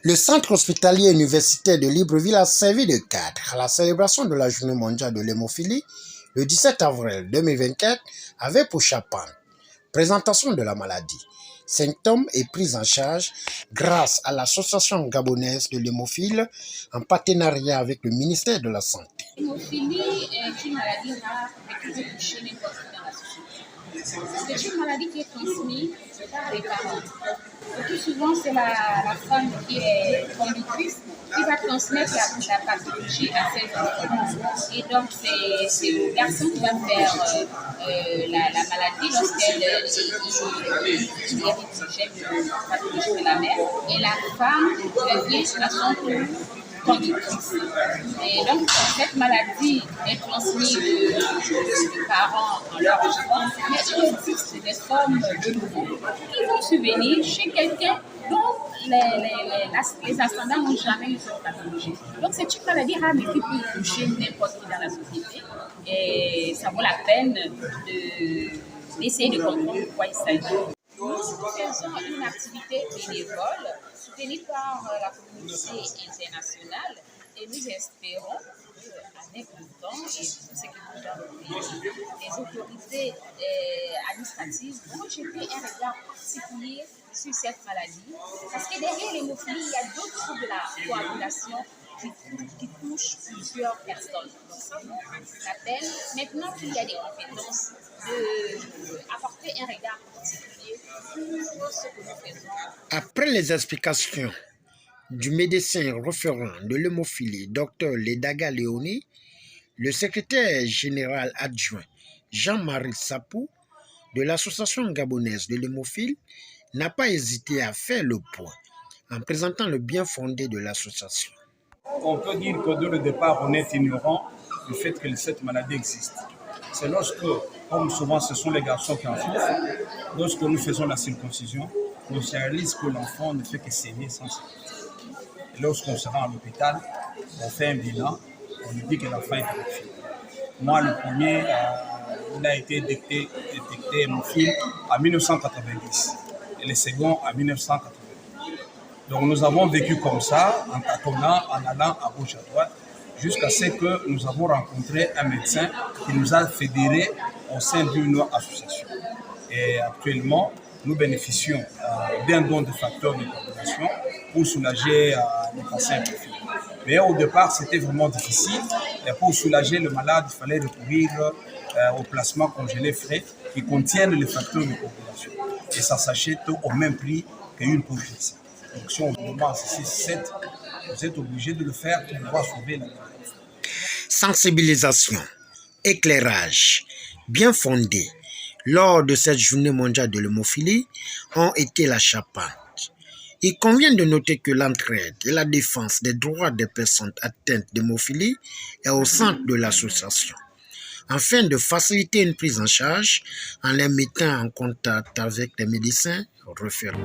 Le centre hospitalier universitaire de Libreville a servi de cadre à la célébration de la Journée mondiale de l'hémophilie le 17 avril 2024 avec pour chaperon présentation de la maladie, symptômes et prise en charge grâce à l'Association gabonaise de l'hémophile en partenariat avec le ministère de la Santé. L'hémophilie est une maladie rare mais qui peut toucher n'importe qui dans la société. C'est une maladie qui est transmise par les parents. Le plus souvent, c'est la femme qui est conductrice qui va transmettre la pathologie à ses enfants. Et donc, c'est le garçon qui va faire la maladie lorsqu'elle hérite du gène de la pathologie de la mère. Et la femme devient à son tour conductrice. Et donc, cette maladie est transmise de parents en leur enfant, mais il existe des formes de nouveau qui vont survenir chez quelqu'un dont les ascendants n'ont jamais eu cette pathologie. Donc, c'est une maladie rare, mais qui peut toucher n'importe qui dans la société. Et ça vaut la peine d'essayer de comprendre de quoi il s'agit. Nous faisons une activité bénévole soutenue par la communauté internationale et nous espérons qu'avec le temps et tout ce qui nous donne les autorités administratives vont jeter un regard particulier sur cette maladie. Parce que derrière l'hémophilie, il y a d'autres troubles de la coagulation qui touchent plusieurs personnes. Donc, la peine, maintenant qu'il y a des compétences, d'apporter un regard particulier sur ce que nous faisons. Après les explications du médecin référent de l'hémophilie, Dr Ledaga Léoni, le secrétaire général adjoint Jean-Marie Sapou de l'Association gabonaise de l'hémophile n'a pas hésité à faire le point en présentant le bien fondé de l'association. On peut dire que dès le départ, on est ignorant du fait que cette maladie existe. C'est lorsque, comme souvent ce sont les garçons qui en souffrent, lorsque nous faisons la circoncision, on réalise que l'enfant ne fait que saigner sans cesse. Et lorsqu'on se rend à l'hôpital, on fait un bilan, on lui dit que l'enfant est hémophile. Moi, le premier, il a été détecté hémophile en 1990 et le second en 1980. Donc nous avons vécu comme ça, en tâtonnant, en allant à gauche à droite, jusqu'à ce que nous avons rencontré un médecin qui nous a fédérés au sein d'une association. Et actuellement, nous bénéficions d'un don de facteurs de coagulation pour soulager les patients hémophiles. Mais au départ, c'était vraiment difficile. Et pour soulager le malade, il fallait recourir au plasma congelé frais qui contiennent les facteurs de coagulation. Et ça s'achète au même prix qu'une poche fixe. Donc si on commence 6-7, vous êtes obligé de le faire pour pouvoir sauver la vie. Sensibilisation, éclairage, bien fondé lors de cette journée mondiale de l'hémophilie ont été la charpente. Il convient de noter que l'entraide et la défense des droits des personnes atteintes d'hémophilie est au centre de l'association, afin de faciliter une prise en charge en les mettant en contact avec les médecins référents.